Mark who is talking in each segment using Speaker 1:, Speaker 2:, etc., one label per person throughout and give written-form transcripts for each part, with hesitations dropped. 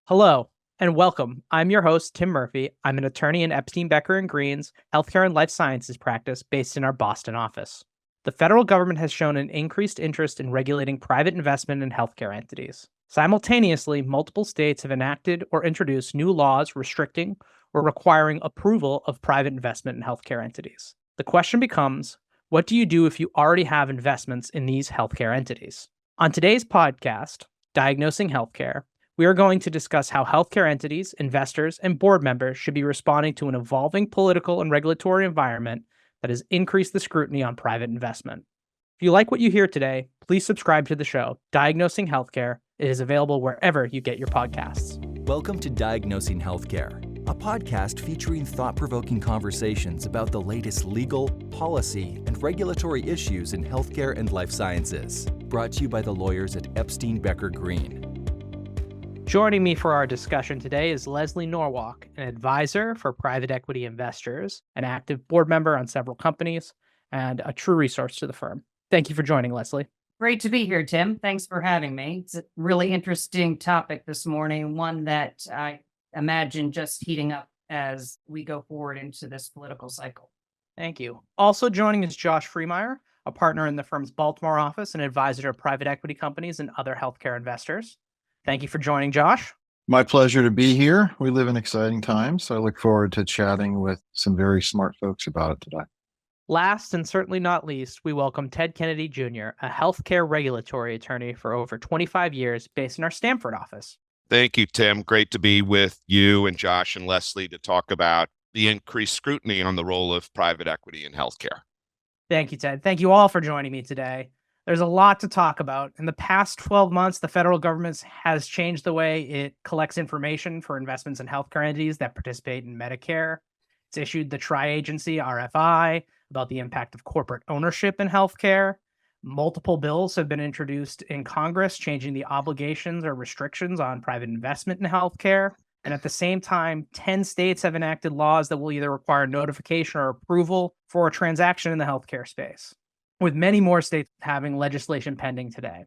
Speaker 1: Hello and welcome. I'm your host, Tim Murphy. I'm an attorney in Epstein Becker Green's healthcare and life sciences practice based in our Boston office. The federal government has shown an increased interest in regulating private investment in healthcare entities. Simultaneously, multiple states have enacted or introduced new laws restricting or requiring approval of private investment in healthcare entities. The question becomes, what do you do if you already have investments in these healthcare entities? On today's podcast, Diagnosing Health Care, we are going to discuss how healthcare entities, investors, and board members should be responding to an evolving political and regulatory environment that has increased the scrutiny on private investment. If you like what you hear today, please subscribe to the show, Diagnosing Healthcare. It is available wherever you get your podcasts.
Speaker 2: Welcome to Diagnosing Health Care, a podcast featuring thought-provoking conversations about the latest legal, policy, and regulatory issues in healthcare and life sciences. Brought to you by the lawyers at Epstein Becker Green.
Speaker 1: Joining me for our discussion today is Leslie Norwalk, an advisor for private equity investors, an active board member on several companies, and a true resource to the firm. Thank you for joining, Leslie.
Speaker 3: Great to be here, Tim. Thanks for having me. It's a really interesting topic this morning, one that I imagine just heating up as we go forward into this political cycle.
Speaker 1: Thank you. Also joining is Josh Freemire, a partner in the firm's Baltimore office and advisor to private equity companies and other healthcare investors. Thank you for joining, Josh.
Speaker 4: My pleasure to be here. We live in exciting times, so I look forward to chatting with some very smart folks about it today.
Speaker 1: Last and certainly not least, we welcome Ted Kennedy Jr., a healthcare regulatory attorney for over 25 years based in our Stamford office.
Speaker 5: Thank you, Tim. Great to be with you and Josh and Leslie to talk about the increased scrutiny on the role of private equity in healthcare.
Speaker 1: Thank you, Ted. Thank you all for joining me today. There's a lot to talk about. In the past 12 months, the federal government has changed the way it collects information for investments in healthcare entities that participate in Medicare. It's issued the Tri-Agency RFI about the impact of corporate ownership in healthcare. Multiple bills have been introduced in Congress changing the obligations or restrictions on private investment in healthcare. And at the same time, 10 states have enacted laws that will either require notification or approval for a transaction in the healthcare space, with many more states having legislation pending today.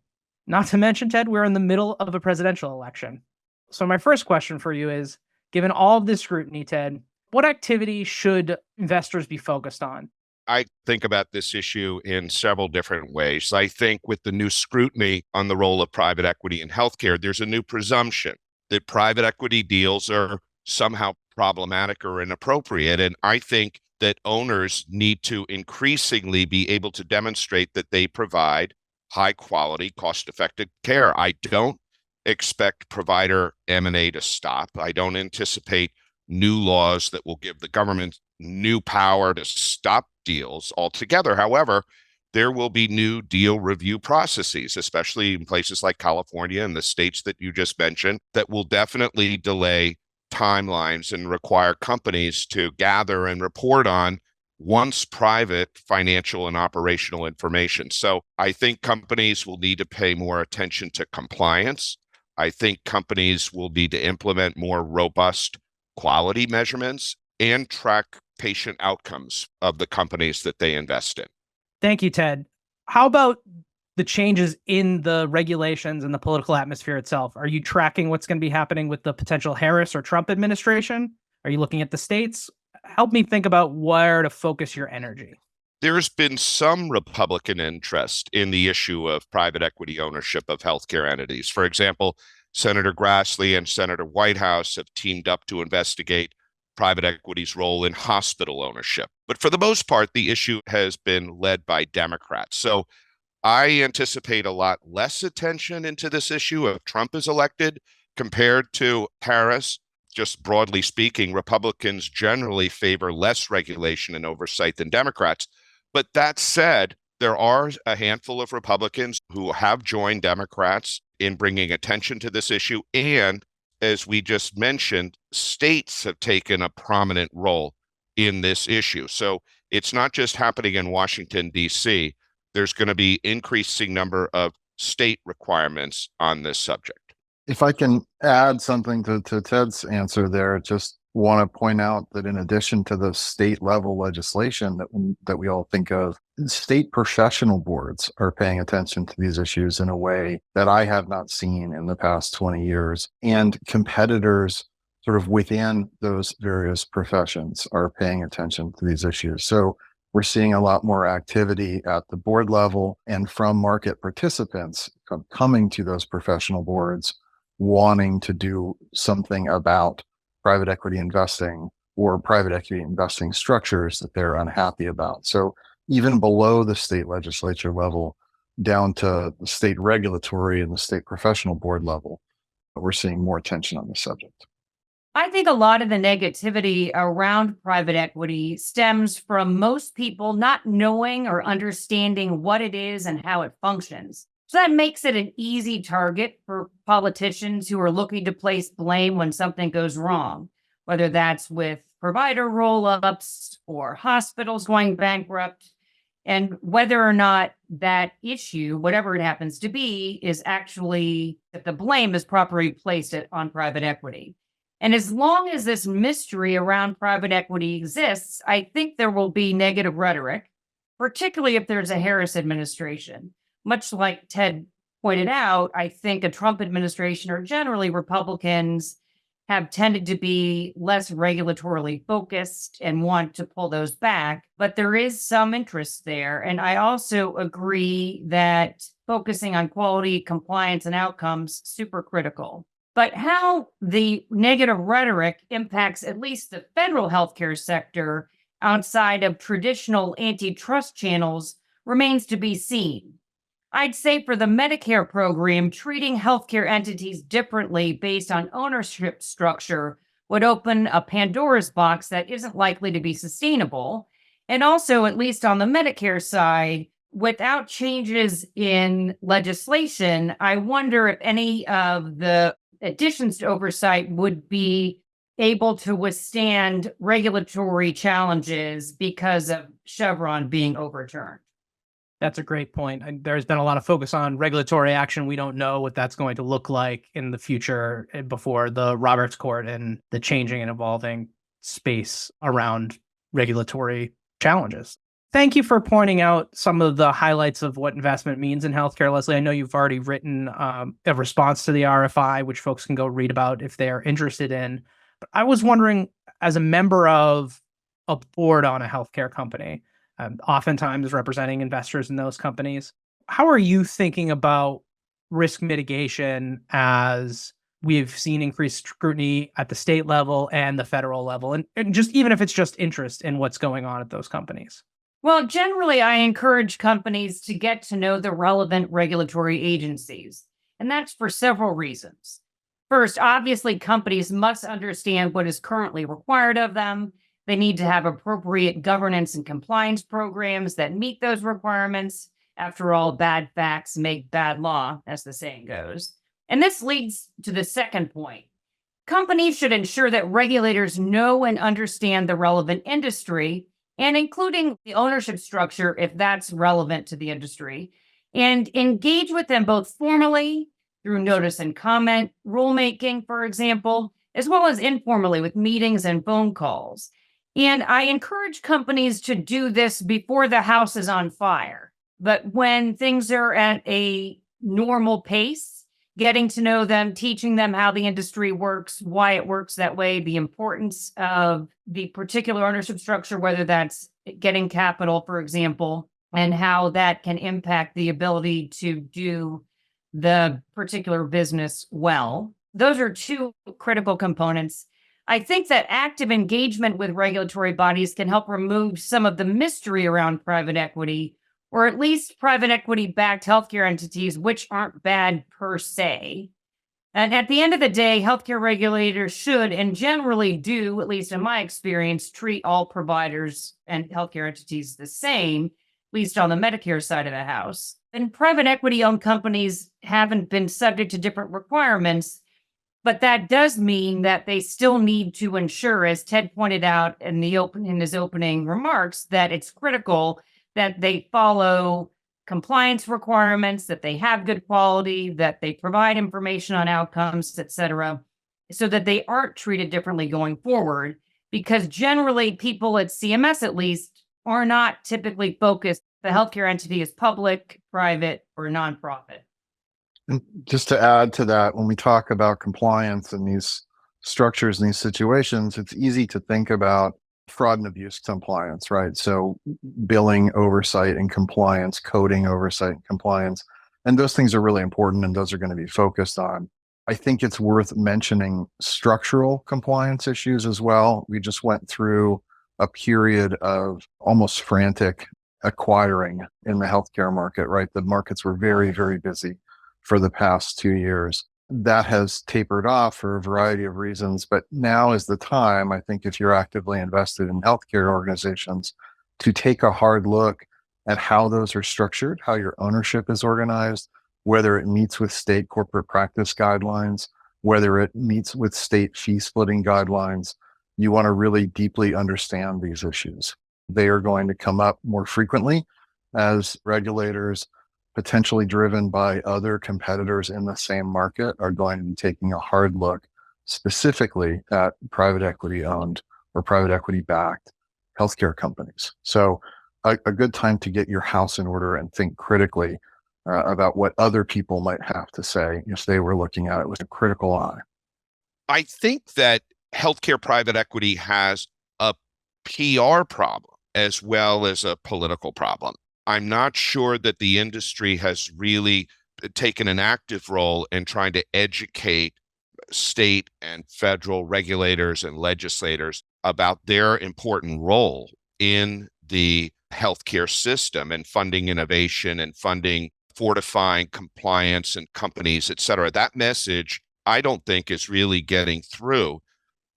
Speaker 1: Not to mention, Ted, we're in the middle of a presidential election. So my first question for you is, given all of this scrutiny, Ted, what activity should investors be focused on?
Speaker 5: I think about this issue in several different ways. I think with the new scrutiny on the role of private equity in healthcare, there's a new presumption that private equity deals are somehow problematic or inappropriate. And I think that owners need to increasingly be able to demonstrate that they provide high quality, cost-effective care. I don't expect provider M&A to stop. I don't anticipate new laws that will give the government new power to stop deals altogether. However, there will be new deal review processes, especially in places like California and the states that you just mentioned, that will definitely delay timelines and require companies to gather and report on once private financial and operational information. So I think companies will need to pay more attention to compliance. I think companies will need to implement more robust quality measurements and track patient outcomes of the companies that they invest in.
Speaker 1: Thank you, Ted. How about the changes in the regulations and the political atmosphere itself? Are you tracking what's going to be happening with the potential Harris or Trump administration? Are you looking at the states? Help me think about where to focus your energy.
Speaker 5: There's been some Republican interest in the issue of private equity ownership of healthcare entities. For example, Senator Grassley and Senator Whitehouse have teamed up to investigate private equity's role in hospital ownership. But for the most part, the issue has been led by Democrats. So I anticipate a lot less attention into this issue if Trump is elected compared to Harris. Just broadly speaking, Republicans generally favor less regulation and oversight than Democrats. But that said, there are a handful of Republicans who have joined Democrats in bringing attention to this issue. And as we just mentioned, states have taken a prominent role in this issue. So it's not just happening in Washington, D.C. There's going to be increasing number of state requirements on this subject.
Speaker 4: If I can add something to Ted's answer there, just want to point out that in addition to the state level legislation that we all think of, state professional boards are paying attention to these issues in a way that I have not seen in the past 20 years. And competitors sort of within those various professions are paying attention to these issues. So we're seeing a lot more activity at the board level and from market participants coming to those professional boards, wanting to do something about private equity investing or private equity investing structures that they're unhappy about. So even below the state legislature level, down to the state regulatory and the state professional board level, we're seeing more attention on the subject.
Speaker 3: I think a lot of the negativity around private equity stems from most people not knowing or understanding what it is and how it functions. So that makes it an easy target for politicians who are looking to place blame when something goes wrong, whether that's with provider roll-ups or hospitals going bankrupt, and whether or not that issue, whatever it happens to be, is actually that the blame is properly placed on private equity. And as long as this mystery around private equity exists, I think there will be negative rhetoric, particularly if there's a Harris administration. Much like Ted pointed out, I think a Trump administration or generally Republicans have tended to be less regulatorily focused and want to pull those back, but there is some interest there. And I also agree that focusing on quality, compliance, and outcomes super critical. But how the negative rhetoric impacts at least the federal healthcare sector outside of traditional antitrust channels remains to be seen. I'd say for the Medicare program, treating healthcare entities differently based on ownership structure would open a Pandora's box that isn't likely to be sustainable. And also, at least on the Medicare side, without changes in legislation, I wonder if any of the additions to oversight would be able to withstand regulatory challenges because of Chevron being overturned.
Speaker 1: That's a great point. And there's been a lot of focus on regulatory action. We don't know what that's going to look like in the future before the Roberts Court and the changing and evolving space around regulatory challenges. Thank you for pointing out some of the highlights of what investment means in healthcare, Leslie. I know you've already written a response to the RFI, which folks can go read about if they're interested in. But I was wondering, as a member of a board on a healthcare company, oftentimes representing investors in those companies, how are you thinking about risk mitigation as we've seen increased scrutiny at the state level and the federal level, and just even if it's just interest in what's going on at those companies?
Speaker 3: Well, generally, I encourage companies to get to know the relevant regulatory agencies, and that's for several reasons. First, obviously, companies must understand what is currently required of them. They need to have appropriate governance and compliance programs that meet those requirements. After all, bad facts make bad law, as the saying goes. And this leads to the second point. Companies should ensure that regulators know and understand the relevant industry, and including the ownership structure, if that's relevant to the industry, and engage with them both formally through notice and comment, rulemaking, for example, as well as informally with meetings and phone calls. And I encourage companies to do this before the house is on fire. But when things are at a normal pace, getting to know them, teaching them how the industry works, why it works that way, the importance of the particular ownership structure, whether that's getting capital, for example, and how that can impact the ability to do the particular business well. Those are two critical components. I think that active engagement with regulatory bodies can help remove some of the mystery around private equity, or at least private equity-backed healthcare entities, which aren't bad per se. And at the end of the day, healthcare regulators should and generally do, at least in my experience, treat all providers and healthcare entities the same, at least on the Medicare side of the house. And private equity-owned companies haven't been subject to different requirements, but that does mean that they still need to ensure, as Ted pointed out in his opening remarks, that it's critical that they follow compliance requirements, that they have good quality, that they provide information on outcomes, et cetera. so that they aren't treated differently going forward. Because generally, people at CMS, at least, are not typically focused. The healthcare entity is public, private, or nonprofit.
Speaker 4: And just to add to that, when we talk about compliance in these structures and these situations, it's easy to think about fraud and abuse compliance, right? So billing oversight and compliance, coding oversight and compliance, and those things are really important and those are going to be focused on. I think it's worth mentioning structural compliance issues as well. We just went through a period of almost frantic acquiring in the healthcare market, right? The markets were very, very busy for the past 2 years. That has tapered off for a variety of reasons, but now is the time, I think, if you're actively invested in healthcare organizations, to take a hard look at how those are structured, how your ownership is organized, whether it meets with state corporate practice guidelines, whether it meets with state fee splitting guidelines. You want to really deeply understand these issues. They are going to come up more frequently as regulators, potentially driven by other competitors in the same market, are going to be taking a hard look specifically at private equity owned or private equity backed healthcare companies. So a good time to get your house in order and think critically about what other people might have to say if they were looking at it with a critical eye.
Speaker 5: I think that healthcare private equity has a PR problem as well as a political problem. I'm not sure that the industry has really taken an active role in trying to educate state and federal regulators and legislators about their important role in the healthcare system and funding innovation and funding fortifying compliance and companies, et cetera. That message, I don't think, is really getting through.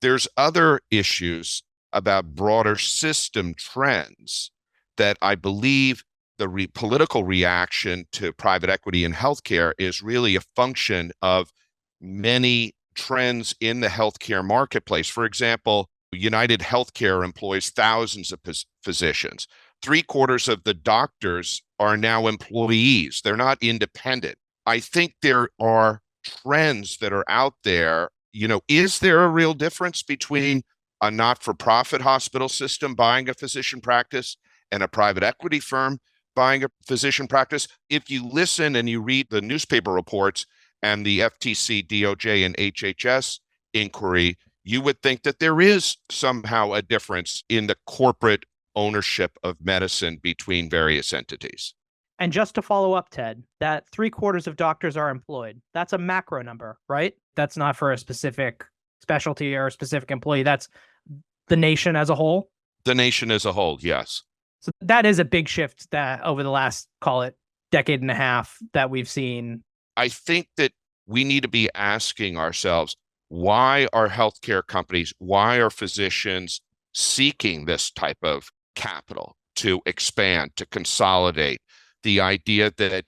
Speaker 5: There's other issues about broader system trends that I believe the political reaction to private equity in healthcare is really a function of many trends in the healthcare marketplace. For example, United Healthcare employs thousands of physicians. 3/4 of the doctors are now employees. They're not independent. I think there are trends that are out there. Is there a real difference between a not-for-profit hospital system buying a physician practice and a private equity firm buying a physician practice? If you listen and you read the newspaper reports and the FTC, DOJ, and HHS inquiry, you would think that there is somehow a difference in the corporate ownership of medicine between various entities.
Speaker 1: And just to follow up, Ted, that 3/4 of doctors are employed. That's a macro number, right? That's not for a specific specialty or a specific employee. That's the nation as a whole.
Speaker 5: The nation as a whole, yes.
Speaker 1: So that is a big shift that over the last, call it, decade and a half that we've seen.
Speaker 5: I think that we need to be asking ourselves, why are healthcare companies, why are physicians seeking this type of capital to expand, to consolidate? The idea that,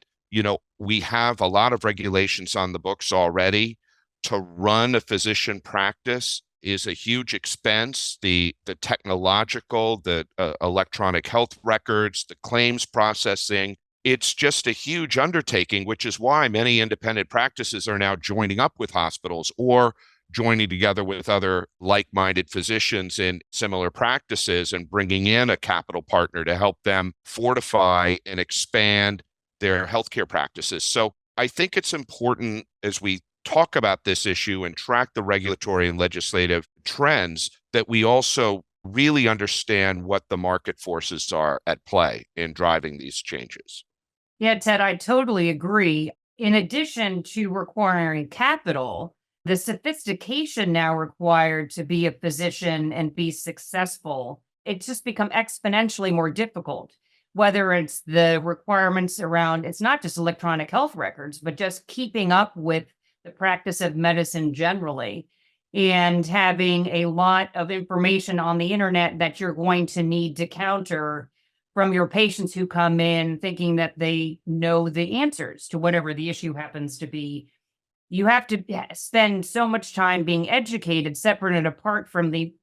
Speaker 5: we have a lot of regulations on the books already. To run a physician practice is a huge expense. The technological, the electronic health records, the claims processing, it's just a huge undertaking, which is why many independent practices are now joining up with hospitals or joining together with other like-minded physicians in similar practices and bringing in a capital partner to help them fortify and expand their healthcare practices. So I think it's important as we talk about this issue and track the regulatory and legislative trends that we also really understand what the market forces are at play in driving these changes.
Speaker 3: Yeah, Ted, I totally agree. In addition to requiring capital, the sophistication now required to be a physician and be successful, it's just become exponentially more difficult. Whether it's the requirements around, it's not just electronic health records, but just keeping up with the practice of medicine generally, and having a lot of information on the internet that you're going to need to counter from your patients who come in thinking that they know the answers to whatever the issue happens to be. You have to spend so much time being educated, separate and apart from the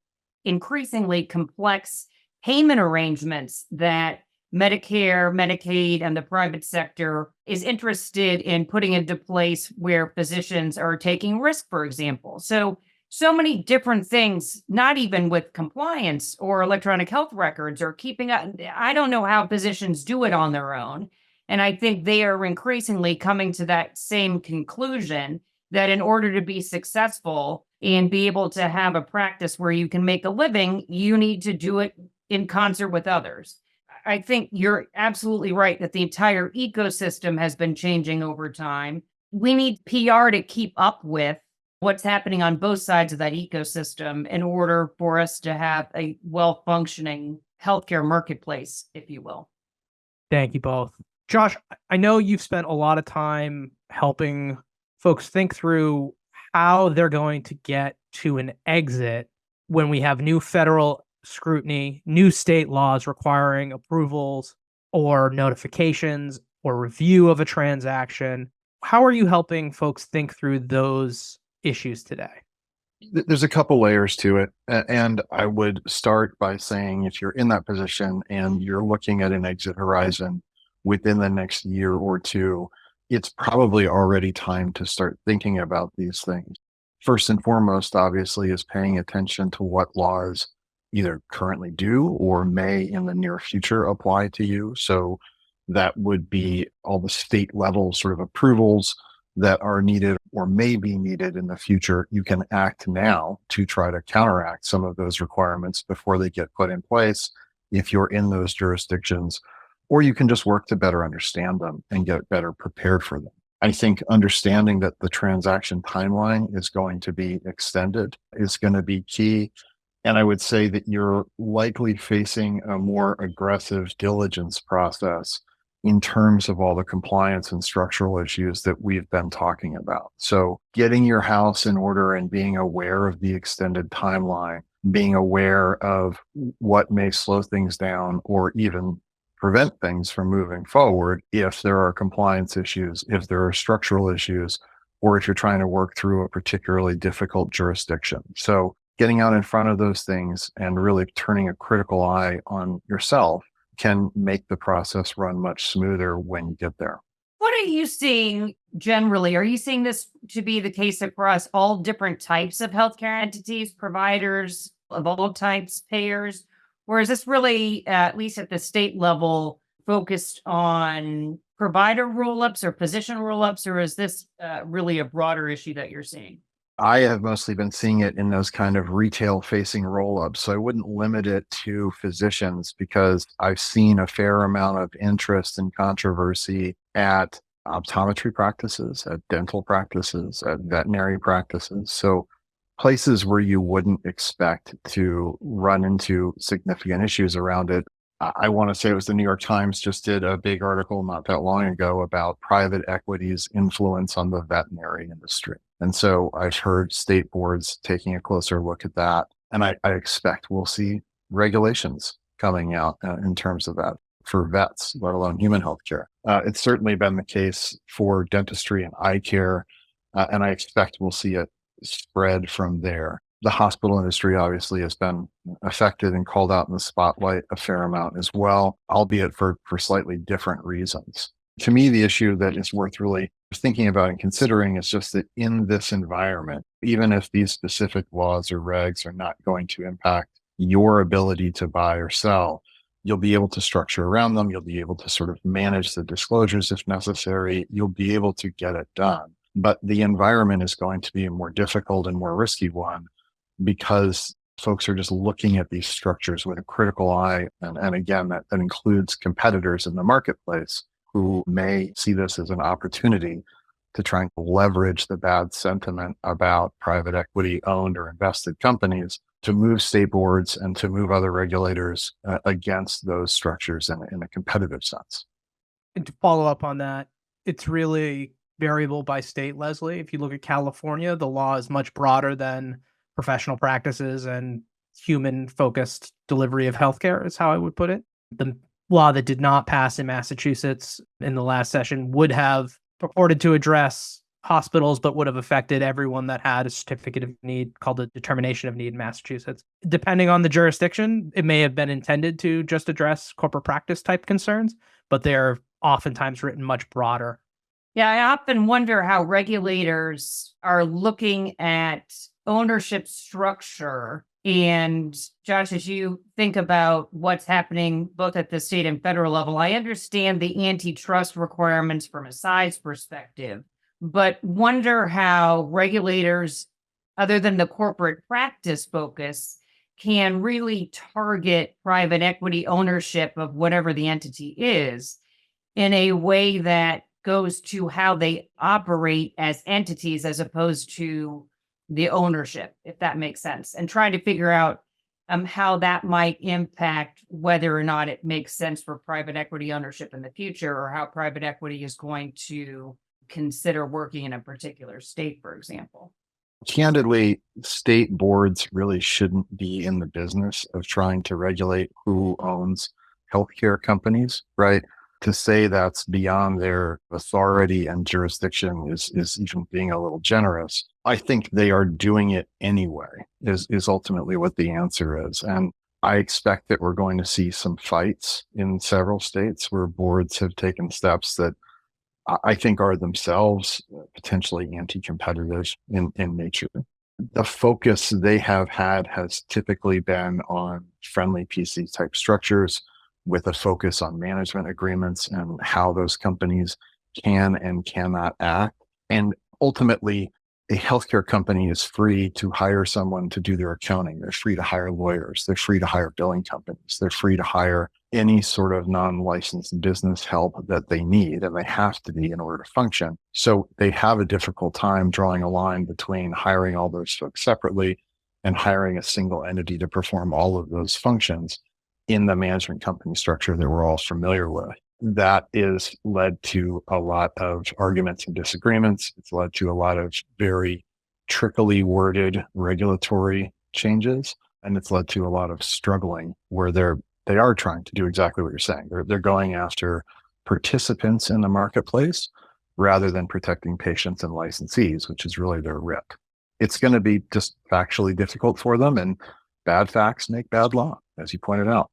Speaker 3: increasingly complex payment arrangements that Medicare, Medicaid, and the private sector is interested in putting into place where physicians are taking risk, for example. So so many different things, not even with compliance or electronic health records or keeping up. I don't know how physicians do it on their own. And I think they are increasingly coming to that same conclusion that in order to be successful and be able to have a practice where you can make a living, you need to do it in concert with others. I think you're absolutely right that the entire ecosystem has been changing over time. We need PR to keep up with what's happening on both sides of that ecosystem in order for us to have a well-functioning healthcare marketplace, if you will.
Speaker 1: Thank you both. Josh, I know you've spent a lot of time helping folks think through how they're going to get to an exit when we have new federal scrutiny, new state laws requiring approvals or notifications or review of a transaction. How are you helping folks think through those issues today?
Speaker 4: There's a couple layers to it. And I would start by saying if you're in that position and you're looking at an exit horizon within the next year or two, it's probably already time to start thinking about these things. First and foremost, obviously, is paying attention to what laws either currently do or may in the near future apply to you. So that would be all the state level sort of approvals that are needed or may be needed in the future. You can act now to try to counteract some of those requirements before they get put in place if you're in those jurisdictions, or you can just work to better understand them and get better prepared for them. I think understanding that the transaction timeline is going to be extended is going to be key. And I would say that you're likely facing a more aggressive diligence process in terms of all the compliance and structural issues that we've been talking about. So getting your house in order and being aware of the extended timeline, being aware of what may slow things down or even prevent things from moving forward if there are compliance issues, if there are structural issues, or if you're trying to work through a particularly difficult jurisdiction. So getting out in front of those things and really turning a critical eye on yourself can make the process run much smoother when you get there.
Speaker 3: What are you seeing generally? Are you seeing this to be the case across all different types of healthcare entities, providers of all types, payers? Or is this really, at least at the state level, focused on provider roll-ups or physician roll-ups, or is this really a broader issue that you're seeing?
Speaker 4: I have mostly been seeing it in those kind of retail facing roll-ups. So I wouldn't limit it to physicians because I've seen a fair amount of interest and controversy at optometry practices, at dental practices, at veterinary practices. So places where you wouldn't expect to run into significant issues around it. I want to say it was the New York Times just did a big article not that long ago about private equity's influence on the veterinary industry. And so I've heard state boards taking a closer look at that. And I expect we'll see regulations coming out in terms of that for vets, let alone human healthcare. It's certainly been the case for dentistry and eye care. And I expect we'll see it spread from there. The hospital industry obviously has been affected and called out in the spotlight a fair amount as well, albeit for slightly different reasons. To me, the issue that is worth really thinking about and considering is just that in this environment, even if these specific laws or regs are not going to impact your ability to buy or sell, you'll be able to structure around them. You'll be able to sort of manage the disclosures if necessary. You'll be able to get it done. But the environment is going to be a more difficult and more risky one because folks are just looking at these structures with a critical eye. And again, that includes competitors in the marketplace who may see this as an opportunity to try and leverage the bad sentiment about private equity owned or invested companies to move state boards and to move other regulators against those structures in a competitive sense.
Speaker 1: And to follow up on that, it's really variable by state, Leslie. If you look at California, the law is much broader than professional practices and human-focused delivery of healthcare, is how I would put it. The law that did not pass in Massachusetts in the last session would have purported to address hospitals, but would have affected everyone that had a certificate of need called a determination of need in Massachusetts. Depending on the jurisdiction, it may have been intended to just address corporate practice type concerns, but they're oftentimes written much broader.
Speaker 3: Yeah, I often wonder how regulators are looking at ownership structure. And Josh, as you think about what's happening both at the state and federal level, I understand the antitrust requirements from a size perspective, but wonder how regulators, other than the corporate practice focus, can really target private equity ownership of whatever the entity is in a way that goes to how they operate as entities as opposed to the ownership, if that makes sense, and trying to figure out how that might impact whether or not it makes sense for private equity ownership in the future, or how private equity is going to consider working in a particular state, for example.
Speaker 4: Candidly, state boards really shouldn't be in the business of trying to regulate who owns healthcare companies, right? To say that's beyond their authority and jurisdiction is even being a little generous. I think they are doing it anyway, is ultimately what the answer is. And I expect that we're going to see some fights in several states where boards have taken steps that I think are themselves potentially anti-competitive in nature. The focus they have had has typically been on friendly PC type structures with a focus on management agreements and how those companies can and cannot act. And ultimately, a healthcare company is free to hire someone to do their accounting. They're free to hire lawyers. They're free to hire billing companies. They're free to hire any sort of non-licensed business help that they need, and they have to be in order to function. So they have a difficult time drawing a line between hiring all those folks separately and hiring a single entity to perform all of those functions in the management company structure that we're all familiar with. That is led to a lot of arguments and disagreements. It's led to a lot of very trickily worded regulatory changes, and it's led to a lot of struggling where they are trying to do exactly what you're saying. They're going after participants in the marketplace rather than protecting patients and licensees, which is really their RIP. It's going to be just factually difficult for them, and bad facts make bad law, as you pointed out.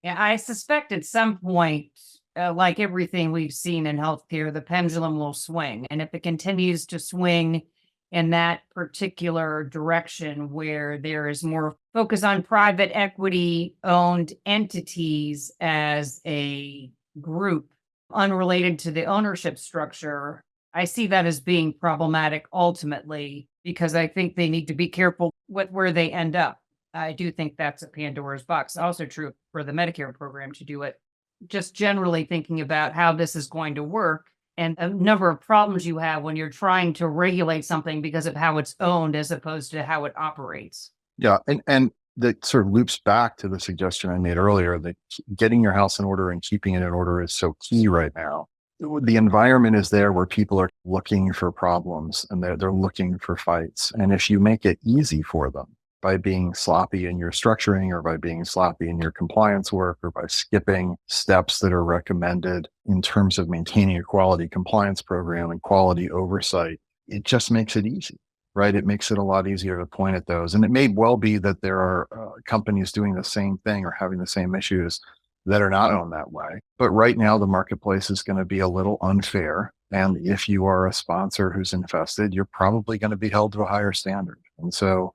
Speaker 3: Yeah, I suspect at some point, like everything we've seen in healthcare, the pendulum will swing. And if it continues to swing in that particular direction where there is more focus on private equity owned entities as a group unrelated to the ownership structure, I see that as being problematic ultimately, because I think they need to be careful with where they end up. I do think that's a Pandora's box. Also true for the Medicare program to do it. Just generally thinking about how this is going to work and a number of problems you have when you're trying to regulate something because of how it's owned as opposed to how it operates.
Speaker 4: Yeah. And that sort of loops back to the suggestion I made earlier that getting your house in order and keeping it in order is so key right now. The environment is there where people are looking for problems and they're looking for fights. And if you make it easy for them by being sloppy in your structuring or by being sloppy in your compliance work or by skipping steps that are recommended in terms of maintaining a quality compliance program and quality oversight, it just makes it easy, right? It makes it a lot easier to point at those. And it may well be that there are companies doing the same thing or having the same issues that are not owned that way. But right now, the marketplace is going to be a little unfair. And if you are a sponsor who's infested, you're probably going to be held to a higher standard. And so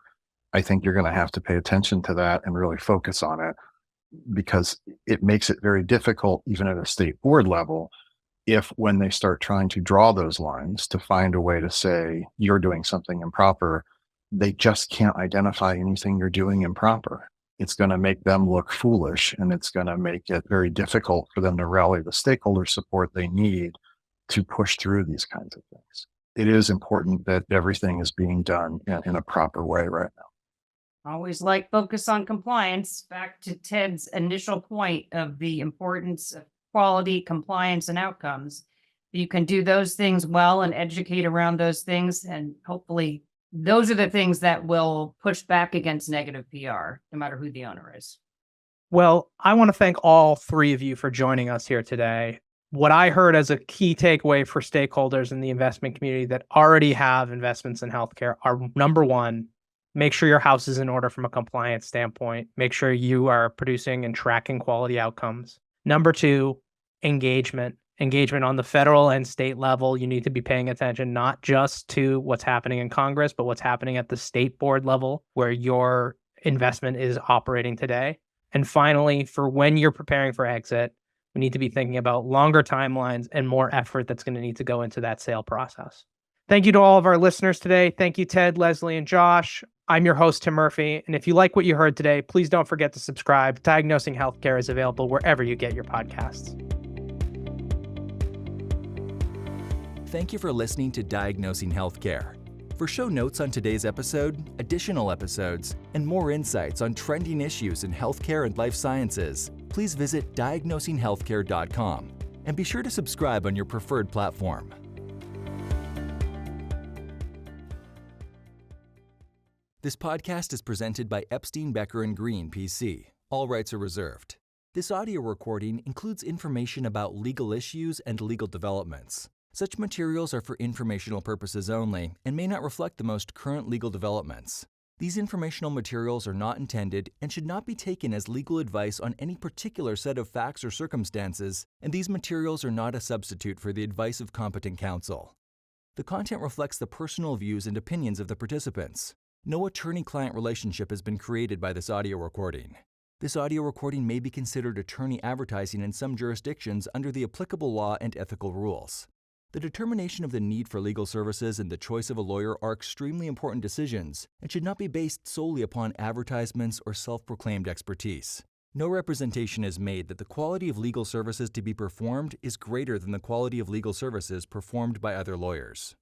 Speaker 4: I think you're going to have to pay attention to that and really focus on it, because it makes it very difficult, even at a state board level, if when they start trying to draw those lines to find a way to say you're doing something improper, they just can't identify anything you're doing improper. It's going to make them look foolish, and it's going to make it very difficult for them to rally the stakeholder support they need to push through these kinds of things. It is important that everything is being done in a proper way right now.
Speaker 3: Always like focus on compliance. Back to Ted's initial point of the importance of quality, compliance, and outcomes. You can do those things well and educate around those things. And hopefully those are the things that will push back against negative PR, no matter who the owner is.
Speaker 1: Well, I want to thank all three of you for joining us here today. What I heard as a key takeaway for stakeholders in the investment community that already have investments in healthcare are, number one, make sure your house is in order from a compliance standpoint. Make sure you are producing and tracking quality outcomes. Number two, engagement. engagement on the federal and state level. You need to be paying attention not just to what's happening in Congress, but what's happening at the state board level where your investment is operating today. And finally, for when you're preparing for exit, we need to be thinking about longer timelines and more effort that's going to need to go into that sale process. Thank you to all of our listeners today. Thank you, Ted, Leslie, and Josh. I'm your host, Tim Murphy. And if you like what you heard today, please don't forget to subscribe. Diagnosing Health Care is available wherever you get your podcasts.
Speaker 2: Thank you for listening to Diagnosing Health Care. For show notes on today's episode, additional episodes, and more insights on trending issues in healthcare and life sciences, please visit diagnosinghealthcare.com and be sure to subscribe on your preferred platform. This podcast is presented by Epstein Becker Green, PC. All rights are reserved. This audio recording includes information about legal issues and legal developments. Such materials are for informational purposes only and may not reflect the most current legal developments. These informational materials are not intended and should not be taken as legal advice on any particular set of facts or circumstances, and these materials are not a substitute for the advice of competent counsel. The content reflects the personal views and opinions of the participants. No attorney-client relationship has been created by this audio recording. This audio recording may be considered attorney advertising in some jurisdictions under the applicable law and ethical rules. The determination of the need for legal services and the choice of a lawyer are extremely important decisions and should not be based solely upon advertisements or self-proclaimed expertise. No representation is made that the quality of legal services to be performed is greater than the quality of legal services performed by other lawyers.